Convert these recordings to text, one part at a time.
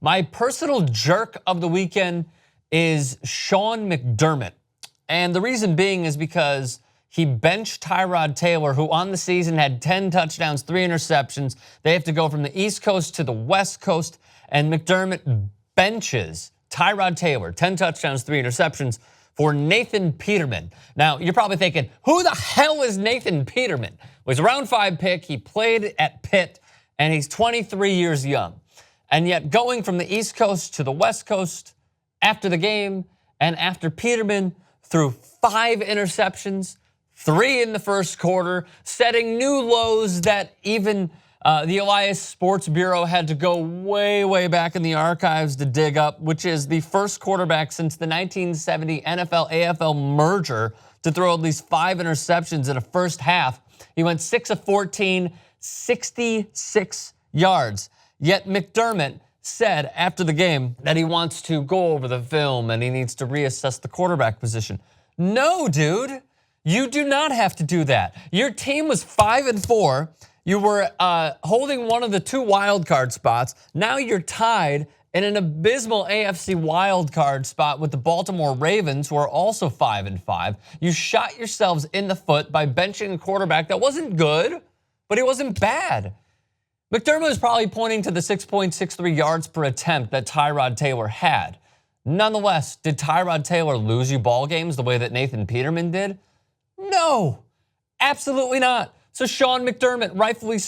My personal jerk of the weekend is Shawn Mcdermott. And the reason being is because he benched Tyrod Taylor, who on the season had 10 touchdowns, 3 interceptions. They have to go from the East Coast to the West Coast, and McDermott benches Tyrod Taylor, 10 touchdowns, 3 interceptions, for Nathan Peterman. Now, you're probably thinking, who the hell is Nathan Peterman? Well, he's a round 5 pick. He played at Pitt, and he's 23 years young. And yet going from the East Coast to the West Coast after the game, and after Peterman threw 5 interceptions, 3 in the first quarter, setting new lows that even the Elias Sports Bureau had to go way, way back in the archives to dig up, which is the first quarterback since the 1970 NFL-AFL merger to throw at least 5 interceptions in a first half. He went 6 of 14, 66 yards. Yet McDermott said after the game that he wants to go over the film and he needs to reassess the quarterback position. No, dude, you do not have to do that. Your team was 5-4. You were holding one of the 2 wild card spots. Now you're tied in an abysmal AFC wild card spot with the Baltimore Ravens, who are also 5-5. You shot yourselves in the foot by benching a quarterback that wasn't good, but he wasn't bad. McDermott was probably pointing to the 6.63 yards per attempt that Tyrod Taylor had. Nonetheless, did Tyrod Taylor lose you ball games the way that Nathan Peterman did? No, absolutely not. So Shawn Mcdermott, rightfully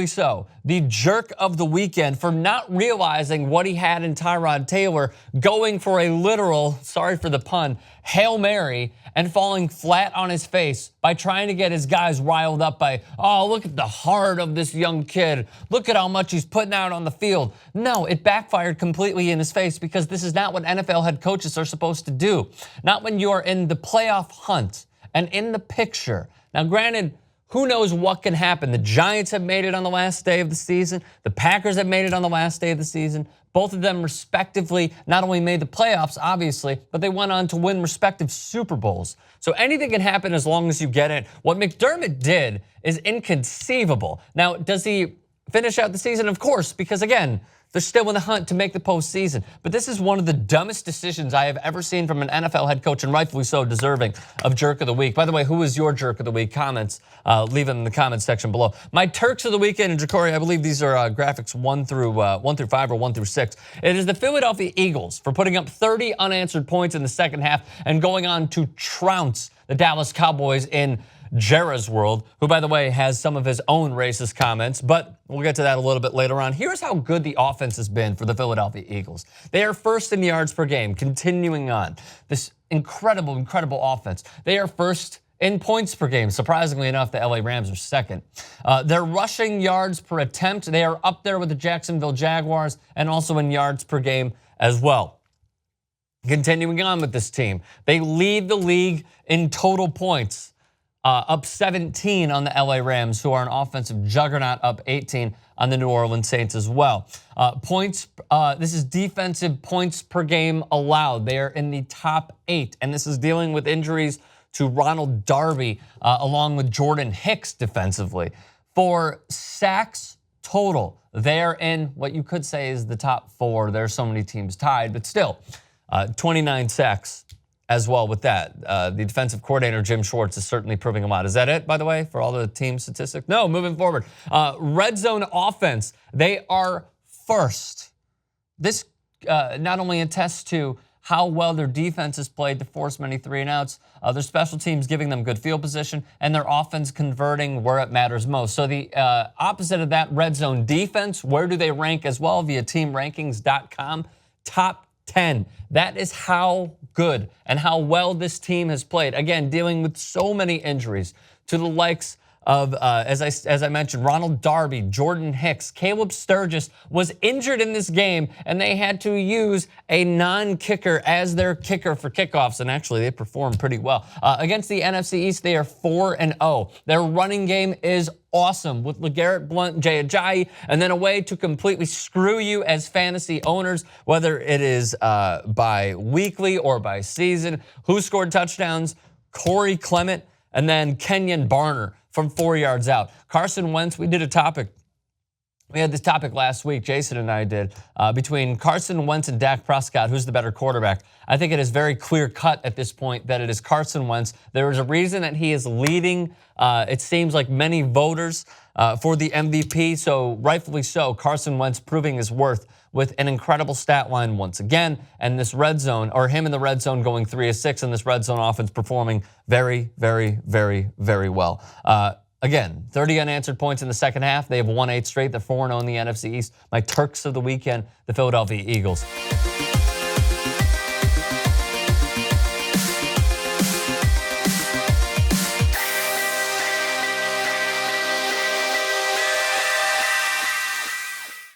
so, the jerk of the weekend for not realizing what he had in Tyrod Taylor, going for a literal, sorry for the pun, Hail Mary, and falling flat on his face by trying to get his guys riled up by, oh, look at the heart of this young kid. Look at how much he's putting out on the field. No, it backfired completely in his face, because this is not what NFL head coaches are supposed to do. Not when you are in the playoff hunt and in the picture. Now, granted, who knows what can happen? The Giants have made it on the last day of the season. The Packers have made it on the last day of the season. Both of them respectively not only made the playoffs, obviously, but they went on to win respective Super Bowls. So anything can happen as long as you get it. What McDermott did is inconceivable. Now, does he finish out the season? Of course, because again, they're still in the hunt to make the postseason. But this is one of the dumbest decisions I have ever seen from an NFL head coach, and rightfully so, deserving of Jerk of the Week. By the way, who is your Jerk of the Week? Comments, leave them in the comments section below. My Turks of the weekend, and Jacory, I believe these are graphics 1 through 5 or 1 through 6. It is the Philadelphia Eagles for putting up 30 unanswered points in the second half and going on to trounce the Dallas Cowboys in Jera's world, who, by the way, has some of his own racist comments, but we'll get to that a little bit later on. Here's how good the offense has been for the Philadelphia Eagles. They are first in yards per game, continuing on this incredible offense. They are first in points per game. Surprisingly enough, the LA Rams are second. Their rushing yards per attempt, they are up there with the Jacksonville Jaguars, and also in yards per game as well. Continuing on with this team, they lead the league in total points. Up 17 on the LA Rams, who are an offensive juggernaut, up 18 on the New Orleans Saints as well. This is defensive points per game allowed. They are in the top 8, and this is dealing with injuries to Ronald Darby, along with Jordan Hicks defensively. For sacks total, they are in what you could say is the top 4. There are so many teams tied, but still, 29 sacks. As well with that. The defensive coordinator, Jim Schwartz, is certainly proving a lot. Is that it, by the way, for all the team statistics? No, moving forward. Red zone offense, they are first. This not only attests to how well their defense has played to force many 3-and-outs, their special teams giving them good field position, and their offense converting where it matters most. So the opposite of that, red zone defense, where do they rank as well via teamrankings.com? Top 10. That is how good and how well this team has played. Again, dealing with so many injuries to the likes of, as I mentioned, Ronald Darby, Jordan Hicks, Caleb Sturgis was injured in this game, and they had to use a non-kicker as their kicker for kickoffs, and actually they performed pretty well. Against the NFC East, they are 4-0. Their running game is awesome with LeGarrette Blount, Jay Ajayi, and then a way to completely screw you as fantasy owners, whether it is by weekly or by season. Who scored touchdowns? Corey Clement, and then Kenyon Barner from 4 yards out. Carson Wentz, we did a topic We had this topic last week, Jason and I did, between Carson Wentz and Dak Prescott, who's the better quarterback. I think it is very clear cut at this point that it is Carson Wentz. There is a reason that he is leading, it seems like, many voters for the MVP, so rightfully so, Carson Wentz proving his worth with an incredible stat line once again, and this red zone, or him in the red zone going 3 of 6, and this red zone offense performing very, very, very, very well. Again, 30 unanswered points in the second half. They have won 8 straight. They're 4-0 in the NFC East. My Turks of the weekend, the Philadelphia Eagles.